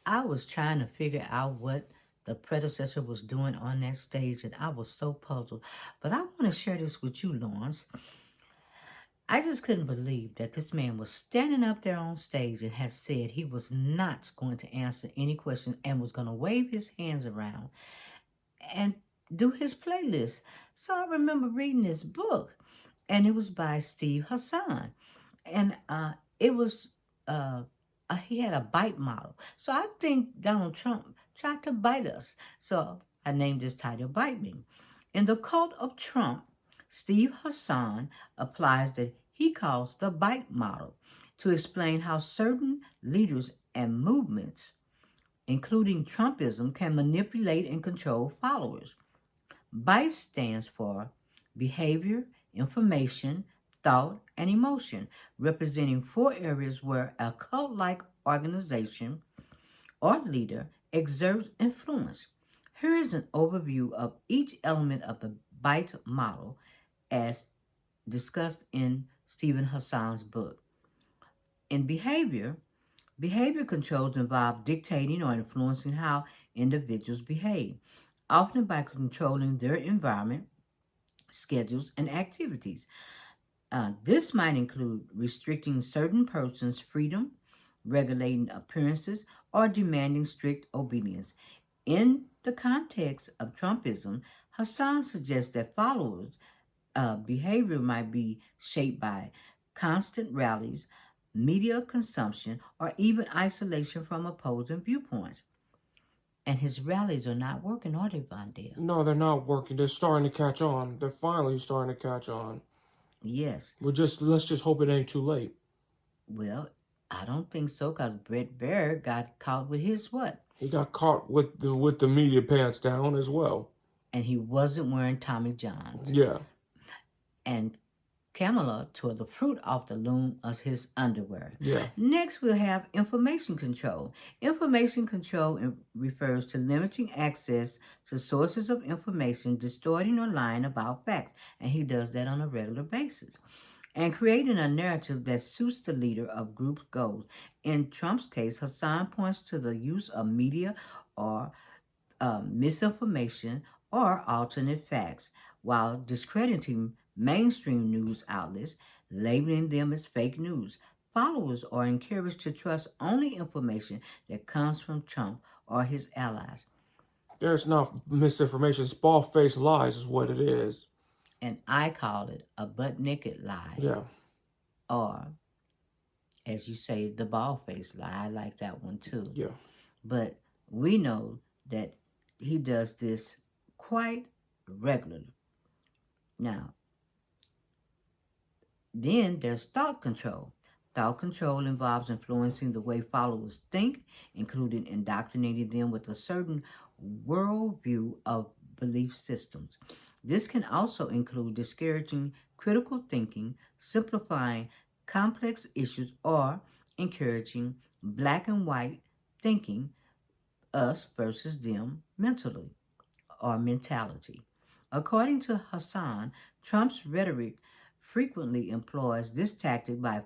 I was trying to figure out what the predecessor was doing on that stage, and I was so puzzled. But I want to share this with you, Lawrence. I just couldn't believe that this man was standing up there on stage and had said he was not going to answer any questions and was going to wave his hands around and do his playlist. So I remember reading this book, and it was by Steve Hassan, and it was he had a bite model. So I think Donald Trump tried to bite us. So I named this title "Bite Me." In the cult of Trump, Steve Hassan applies that he calls the bite model to explain how certain leaders and movements, including Trumpism, can manipulate and control followers. BITE stands for behavior, information, thought, and emotion, representing four areas where a cult like organization or leader exerts influence. Here is an overview of each element of the BITE model as discussed in Stephen Hassan's book. In behavior controls involve dictating or influencing how individuals behave, often by controlling their environment, schedules, and activities. This might include restricting certain persons' freedom, regulating appearances, or demanding strict obedience. In the context of Trumpism, Hassan suggests that followers' behavior might be shaped by constant rallies, media consumption, or even isolation from opposing viewpoints. And his rallies are not working, are they, Vondale? No, they're not working. They're starting to catch on. They're finally starting to catch on. Yes. Let's just hope it ain't too late. Well, I don't think so, because Brett Baer got caught with his what? He got caught with the media pants down as well. And he wasn't wearing Tommy Johns. Yeah. And Kamala tore the fruit off the loom of his underwear. Yeah. Next, we'll have information control. Information control refers to limiting access to sources of information, distorting or lying about facts. And he does that on a regular basis. And creating a narrative that suits the leader of group's goals. In Trump's case, Hassan points to the use of media or misinformation or alternate facts, while discrediting mainstream news outlets, labeling them as fake news. Followers are encouraged to trust only information that comes from Trump or his allies. There's not misinformation. It's bald-faced lies is what it is. And I call it a butt-naked lie. Yeah. Or, as you say, the bald-faced lie. I like that one too. Yeah. But we know that he does this quite regularly. Now, then there's thought control. Thought control involves influencing the way followers think, including indoctrinating them with a certain worldview of belief systems. This can also include discouraging critical thinking, simplifying complex issues, or encouraging black and white thinking, us versus them mentally or mentality. According to Hassan, Trump's rhetoric frequently employs this tactic by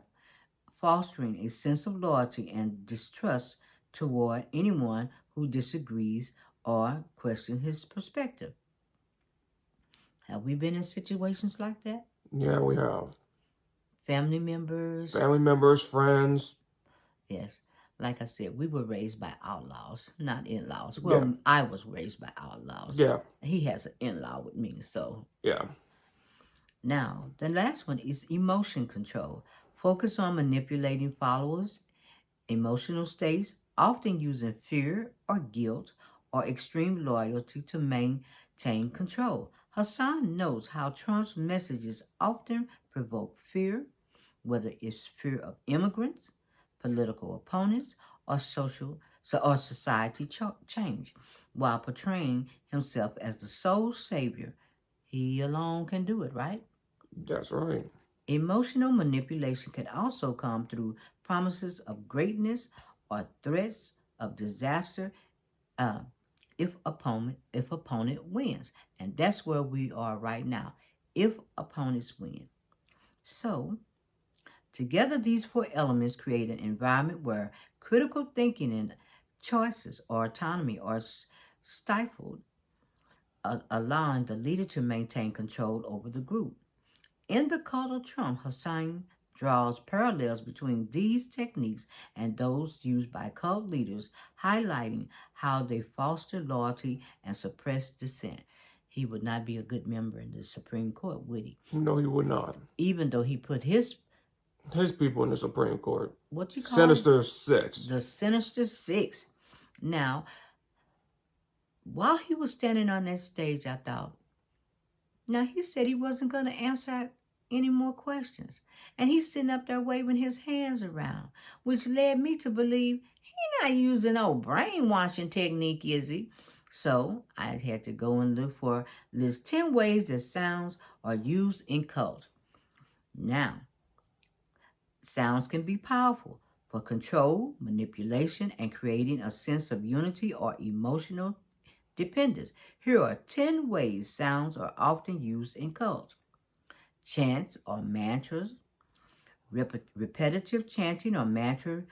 fostering a sense of loyalty and distrust toward anyone who disagrees or questions his perspective. Have we been in situations like that? Yeah, we have. Family members? Family members, friends. Yes. Like I said, we were raised by outlaws, not in-laws. Well, yeah. I was raised by outlaws. Yeah. He has an in-law with me, so. Yeah. Now, the last one is emotion control. Focus on manipulating followers' emotional states, often using fear or guilt or extreme loyalty to maintain control. Hassan notes how Trump's messages often provoke fear, whether it's fear of immigrants, political opponents, or society change, while portraying himself as the sole savior. He alone can do it, right? That's right. Emotional manipulation can also come through promises of greatness or threats of disaster if opponent wins. And that's where we are right now, if opponents win. So, together these four elements create an environment where critical thinking and choices or autonomy are stifled, allowing the leader to maintain control over the group. In the cult of Trump, Hussein draws parallels between these techniques and those used by cult leaders, highlighting how they foster loyalty and suppress dissent. He would not be a good member in the Supreme Court, would he? No, he would not. Even though he put his people in the Supreme Court. what you call Sinister Six. the Sinister Six. Now, while he was standing on that stage, I thought, now he said he wasn't going to answer any more questions. And he's sitting up there waving his hands around, which led me to believe he's not using no brainwashing technique, is he? So I had to go and look for list 10 ways that sounds are used in cult. Now, sounds can be powerful for control, manipulation, and creating a sense of unity or emotional dependence. Here are 10 ways sounds are often used in cults. Chants or mantras, repetitive chanting or mantra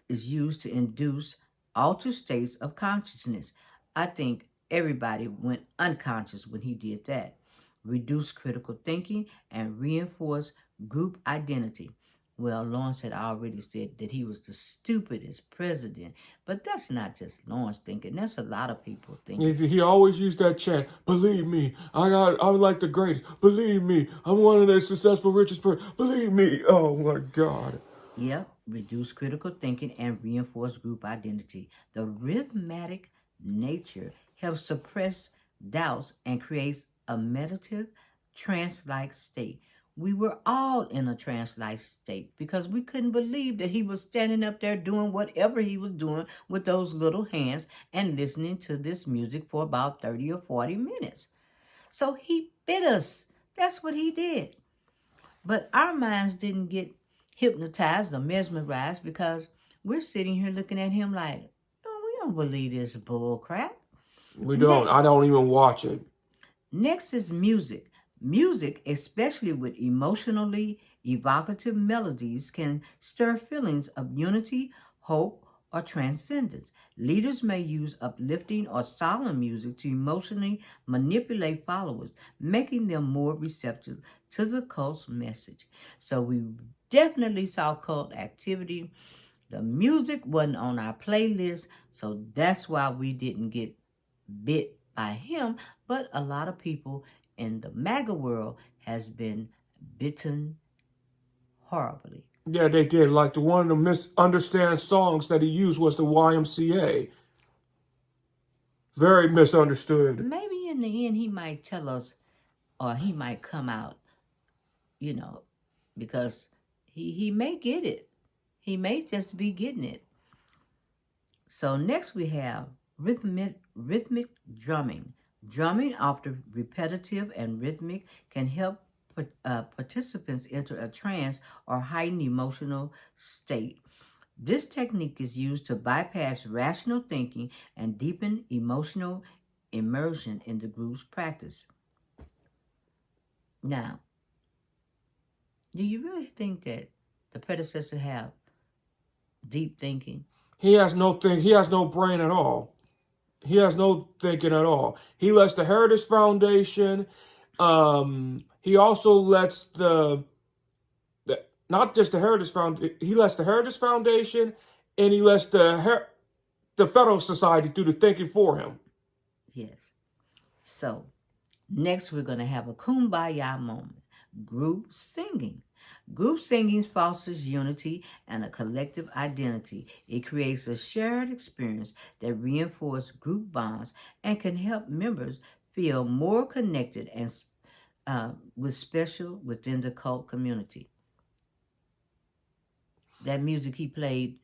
is used to induce altered states of consciousness. I think everybody went unconscious when he did that. Reduce critical thinking and reinforce group identity. Well, Lawrence had already said that he was the stupidest president, but that's not just Lawrence thinking. That's a lot of people thinking. He always used that chant. Believe me, I'm like the greatest. Believe me, I'm one of the successful, richest person. Believe me. Oh my God. Yep, reduce critical thinking and reinforce group identity. The rhythmic nature helps suppress doubts and creates a meditative, trance-like state. We were all in a trance-like state because we couldn't believe that he was standing up there doing whatever he was doing with those little hands and listening to this music for about 30 or 40 minutes. So he bit us. That's what he did. But our minds didn't get hypnotized or mesmerized because we're sitting here looking at him like, oh, we don't believe this bull crap. We don't. I don't even watch it. Next is music. Music, especially with emotionally evocative melodies, can stir feelings of unity, hope, or transcendence. Leaders may use uplifting or solemn music to emotionally manipulate followers, making them more receptive to the cult's message. So we definitely saw cult activity. The music wasn't on our playlist, so that's why we didn't get bit by him, but a lot of people in the MAGA world has been bitten horribly. Yeah, they did. Like one of the misunderstand songs that he used was the YMCA. Very misunderstood. Maybe in the end he might tell us, or he might come out, because he may get it. He may just be getting it. So next we have rhythmic drumming. Drumming, after repetitive and rhythmic, can help participants enter a trance or heightened emotional state. This technique is used to bypass rational thinking and deepen emotional immersion in the group's practice. Now, do you really think that the predecessor have deep thinking? He has no brain at all. He has no thinking at all. He lets the Heritage Foundation. He also lets not just the Heritage Foundation. He lets the Heritage Foundation, and he lets the Federal Society do the thinking for him. Yes. So next we're going to have a cum-ba moment. Group singing. Group singing fosters unity and a collective identity. It creates a shared experience that reinforces group bonds and can help members feel more connected and with special within the cult community. That music he played,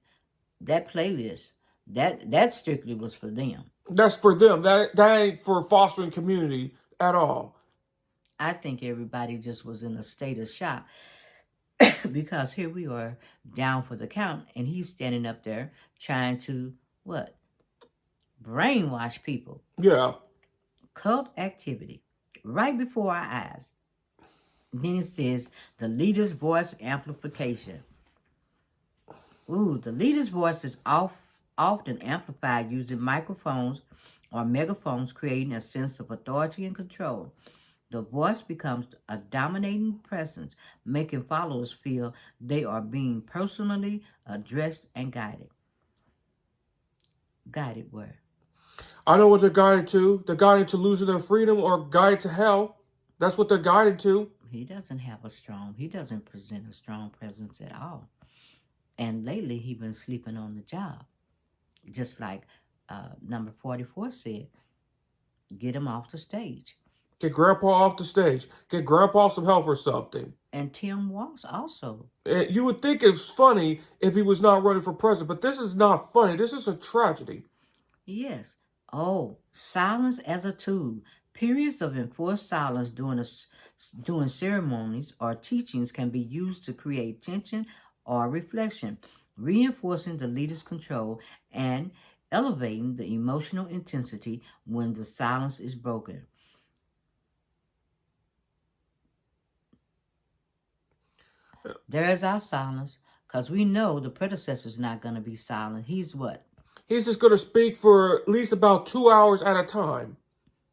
that playlist, that strictly was for them. That's for them. That ain't for fostering community at all. I think everybody just was in a state of shock. Because here we are down for the count and he's standing up there trying to what? Brainwash people. Yeah. Cult activity right before our eyes. Then it says the leader's voice amplification. Ooh, the leader's voice is often amplified using microphones or megaphones, creating a sense of authority and control. The voice becomes a dominating presence, making followers feel they are being personally addressed and guided. Guided where? I know what they're guided to. They're guided to losing their freedom or guided to hell. That's what they're guided to. He doesn't present a strong presence at all. And lately, he been sleeping on the job. Just like number 44 said, get him off the stage. Get Grandpa off the stage. Get Grandpa some help or something. And Tim Walsh also. You would think it's funny if he was not running for president, but this is not funny. This is a tragedy. Yes. Oh, silence as a tool. Periods of enforced silence during ceremonies or teachings can be used to create tension or reflection, reinforcing the leader's control and elevating the emotional intensity when the silence is broken. There is our silence, because we know the predecessor's not going to be silent. He's what? He's just going to speak for at least about 2 hours at a time.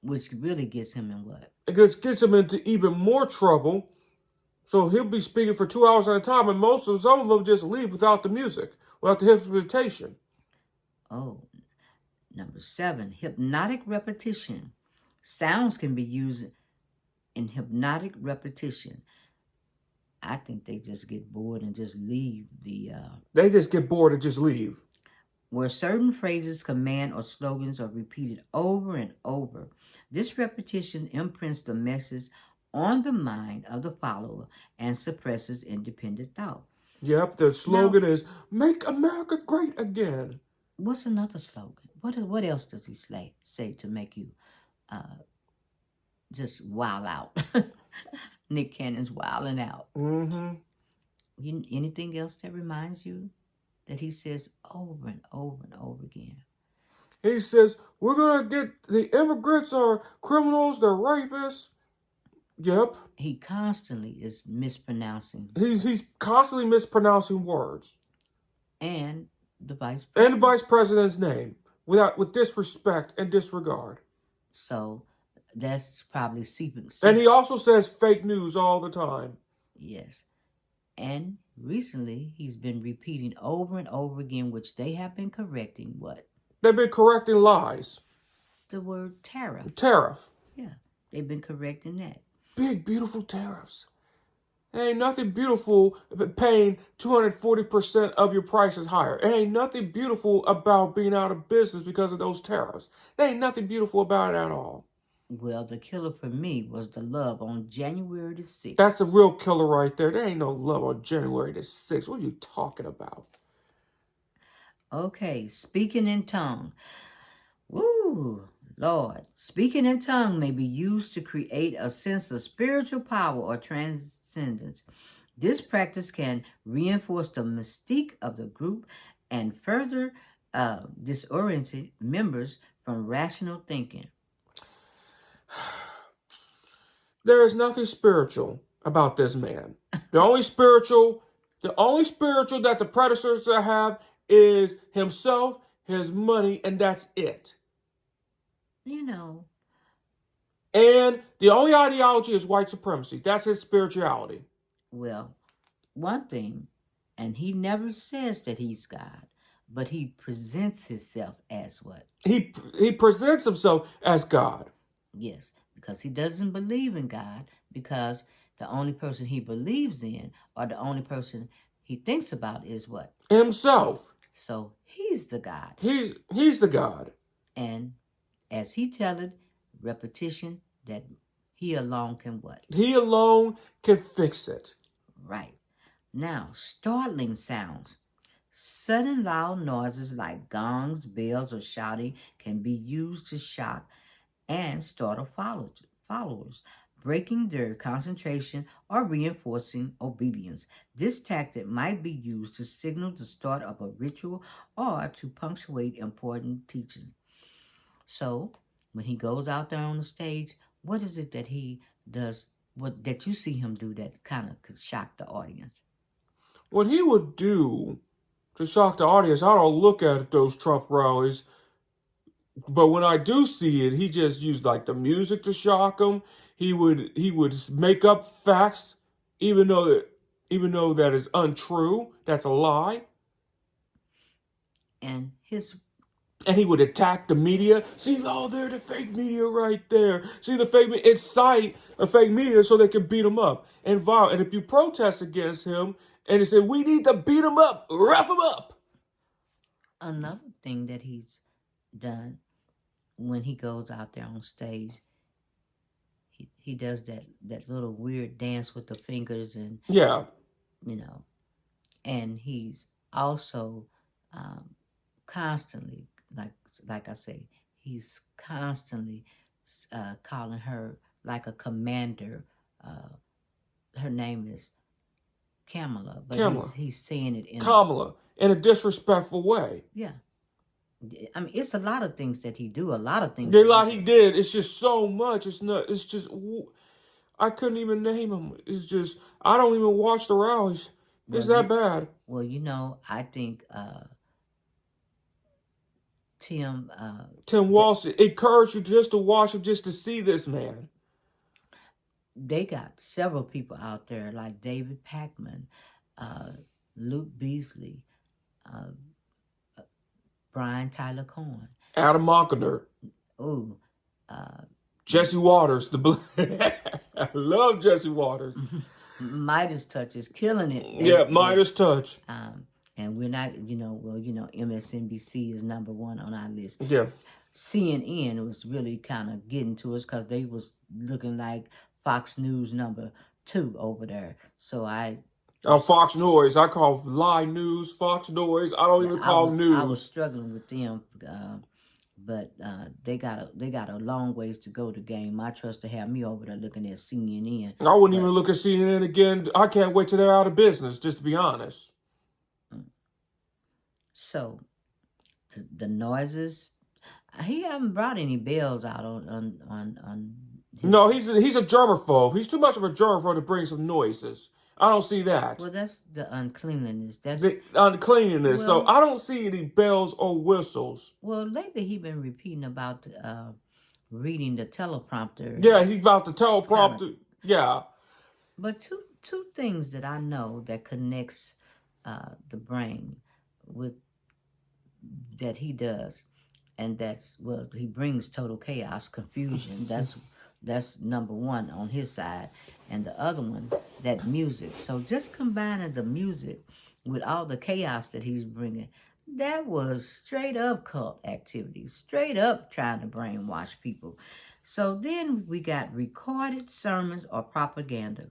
Which really gets him in what? It gets him into even more trouble. So he'll be speaking for 2 hours at a time, and some of them just leave without the music, without the hypnotization. Oh, number 7, hypnotic repetition. Sounds can be used in hypnotic repetition. I think they just get bored and just leave They just get bored and just leave. Where certain phrases, command, or slogans are repeated over and over. This repetition imprints the message on the mind of the follower and suppresses independent thought. Yep, the slogan is, "Make America Great Again." What's another slogan? What else does he say to make you just wild out? Nick Cannon's wilding out. Mm-hmm. Anything else that reminds you that he says over and over and over again? He says, "We're going to get the immigrants are criminals, they're rapists." Yep. He constantly is mispronouncing. He's constantly mispronouncing words. And the vice president. And the vice president's name with disrespect and disregard. So that's probably seeping. And he also says fake news all the time. Yes. And recently he's been repeating over and over again, which they have been correcting what? They've been correcting lies. The word tariff. Tariff. Yeah, they've been correcting that. Big, beautiful tariffs. There ain't nothing beautiful about paying 240% of your prices higher. There ain't nothing beautiful about being out of business because of those tariffs. There ain't nothing beautiful about it at all. Well, the killer for me was the love on January the 6th. That's a real killer right there. There ain't no love on January the 6th. What are you talking about? Okay, speaking in tongue. Woo, Lord. Speaking in tongue may be used to create a sense of spiritual power or transcendence. This practice can reinforce the mystique of the group and further disorient members from rational thinking. There is nothing spiritual about this man. The only spiritual that the predecessor have is himself, his money, and that's it. You know. And the only ideology is white supremacy. That's his spirituality. Well, one thing, and he never says that he's God, but he presents himself as what? He presents himself as God. Yes, because he doesn't believe in God, because the only person he believes in or the only person he thinks about is what? Himself. So he's the God. He's the God. And as he telleth, repetition, that he alone can what? He alone can fix it. Right. Now, startling sounds. Sudden loud noises like gongs, bells, or shouting can be used to shock and startle followers, breaking their concentration or reinforcing obedience. This tactic might be used to signal the start of a ritual or to punctuate important teaching. So, when he goes out there on the stage, what is it that he does, that you see him do that kind of could shock the audience? What he would do to shock the audience. I don't look at those Trump rallies, but when I do see it, he just used like the music to shock them. He would make up facts, even though that is untrue. That's a lie. And he would attack the media. See, they're the fake media right there. See, the fake media, incite a fake media so they can beat him up and violate. And if you protest against him and they say, we need to beat him up, rough him up. Another thing that he's done when he goes out there on stage, he does that little weird dance with the fingers and, and he's also constantly, like I say, he's constantly calling her like a commander. Her name is Kamala, but he's saying it in a disrespectful way. Yeah. I mean, it's a lot of things that he do. A lot of things. He did. It's just so much. It's not. It's just. I couldn't even name them. It's just. I don't even watch the rallies. It's that bad. Well, I think Tim Walsh encouraged you just to watch him, just to see this man. They got several people out there like David Packman, Luke Beasley, Brian Tyler Cohen, Adam Mockner. Ooh. Jesse Waters. I love Jesse Waters. Midas Touch is killing it. Yeah, Midas Touch. And we're not, MSNBC is #1 on our list. Yeah. CNN was really kind of getting to us because they was looking like Fox News #2 over there. So Fox Noise. I call lie news Fox Noise. I don't even call news. I was struggling with them, but they got a long ways to go to game. I trust to have me over there looking at CNN. I wouldn't even look at CNN again. I can't wait till they're out of business, just to be honest. So, the noises, he haven't brought any bells out on No, he's a germaphobe. He's too much of a germaphobe to bring some noises. I don't see that. Well, that's the uncleanliness. That's the uncleanliness. So I don't see any bells or whistles. Well, lately he's been repeating about reading the teleprompter. Yeah, he's about the teleprompter. Yeah. But two things that I know that connects the brain with that he does, and he brings total chaos, confusion. That's #1 on his side, and the other one, that music. So just combining the music with all the chaos that he's bringing, that was straight up cult activity, straight up trying to brainwash people. So then we got recorded sermons or propaganda.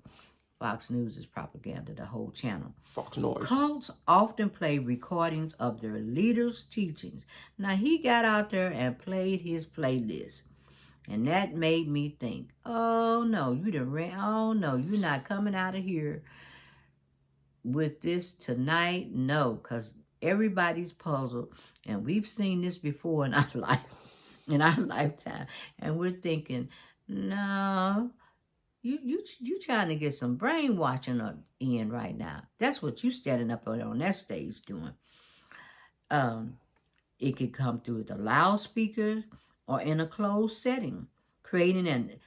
Fox News is propaganda, the whole channel. Fox Noise. Cults often play recordings of their leaders' teachings. Now, he got out there and played his playlist. And that made me think, oh, no, you're not coming out of here with this tonight. No, because everybody's puzzled. And we've seen this before in our lifetime. And we're thinking, no, you trying to get some brainwashing in right now. That's what you standing up on that stage doing. It could come through the loudspeakers or in a closed setting, creating an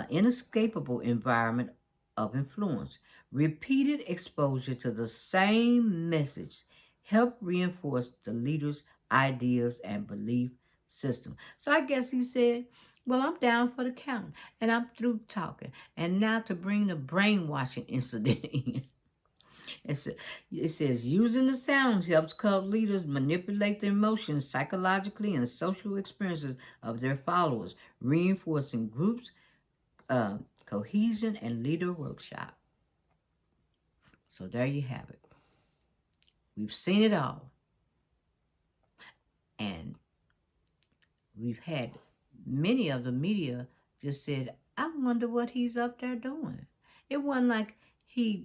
inescapable environment of influence. Repeated exposure to the same message help reinforce the leader's ideas and belief system. So I guess he said, well, I'm down for the count, and I'm through talking. And now to bring the brainwashing incident in. It says, using the sounds helps cult leaders manipulate the emotions, psychologically, and social experiences of their followers, reinforcing groups, cohesion, and leader workshop. So there you have it. We've seen it all. And we've had many of the media just said, I wonder what he's up there doing. It wasn't like a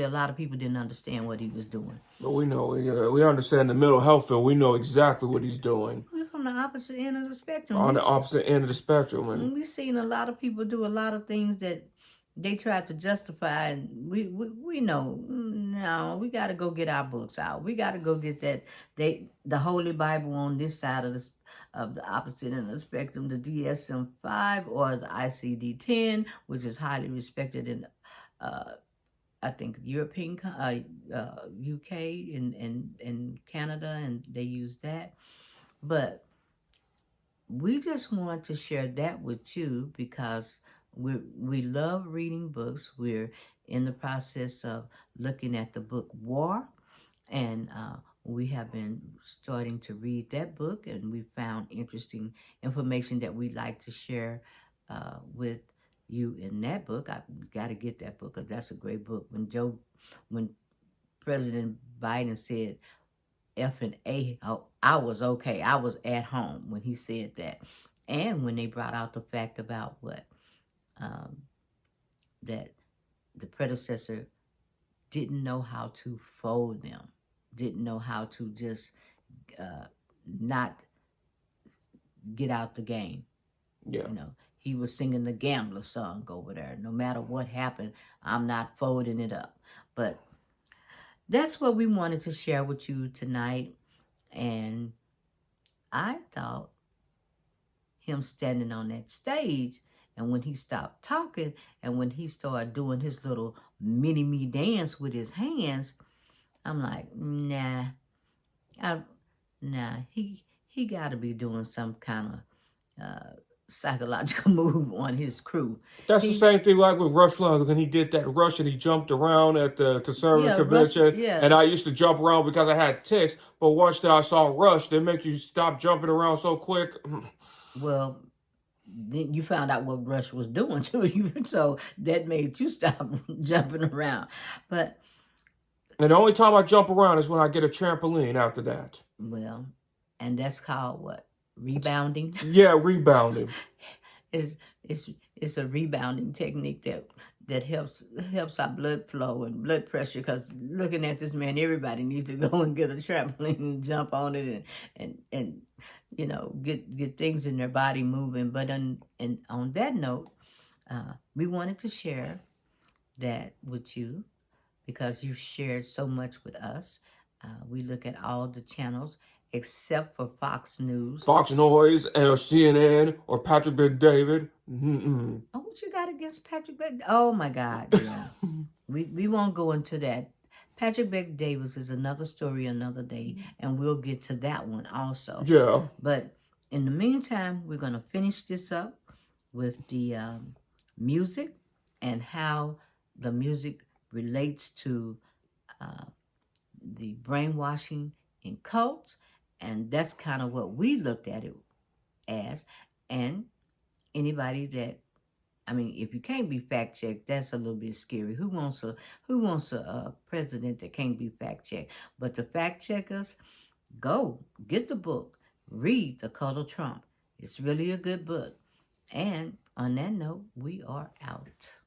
lot of people didn't understand what he was doing. But we know, we understand the mental health field. We know exactly what he's doing. We're from the opposite end of the spectrum. On the opposite end of the spectrum. And we've seen a lot of people do a lot of things that they tried to justify, and we know, no, we got to go get our books out. We got to go get the Holy Bible on this side of the opposite end of the spectrum, the DSM-5 or the ICD-10, which is highly respected in I think European, UK and Canada, and they use that. But we just want to share that with you because we love reading books. We're in the process of looking at the book War, and we have been starting to read that book, and we found interesting information that we'd like to share with you in that book. I got to get that book because that's a great book. When President Biden said F and A, oh, I was okay. I was at home when he said that. And when they brought out the fact about what? That the predecessor didn't know how to fold them, didn't know how to just not get out the game. Yeah. You know, he was singing the gambler song over there. No matter what happened, I'm not folding it up. But that's what we wanted to share with you tonight. And I thought him standing on that stage, and when he stopped talking and when he started doing his little mini-me dance with his hands, I'm like, nah, he got to be doing some kind of psychological move on his crew. That's the same thing like with Rush Limbaugh when he did that rush and he jumped around at the conservative convention. And I used to jump around because I had tics, but once that I saw Rush, they make you stop jumping around so quick. Well, then you found out what Rush was doing to you, so that made you stop jumping around. But and the only time I jump around is when I get a trampoline after that. Well, and that's called what? Rebounding? Yeah, rebounding. It's a rebounding technique that helps our blood flow and blood pressure. Because looking at this man, everybody needs to go and get a trampoline and jump on it and you know get things in their body moving. But on that note, we wanted to share that with you because you've shared so much with us. We look at all the channels except for Fox News. Fox Noise or CNN or Patrick Bet-David. Oh, what you got against Patrick Bet? Oh my God, yeah. we won't go into that. Patrick Bet-David is another story, another day, and we'll get to that one also. Yeah. But in the meantime, we're gonna finish this up with the music and how the music relates to the brainwashing in cults. And that's kind of what we looked at it as. And anybody that, I mean, if you can't be fact checked, that's a little bit scary. Who wants a president that can't be fact checked? But the fact checkers, go get the book, read The Cult of Trump. It's really a good book. And on that note, we are out.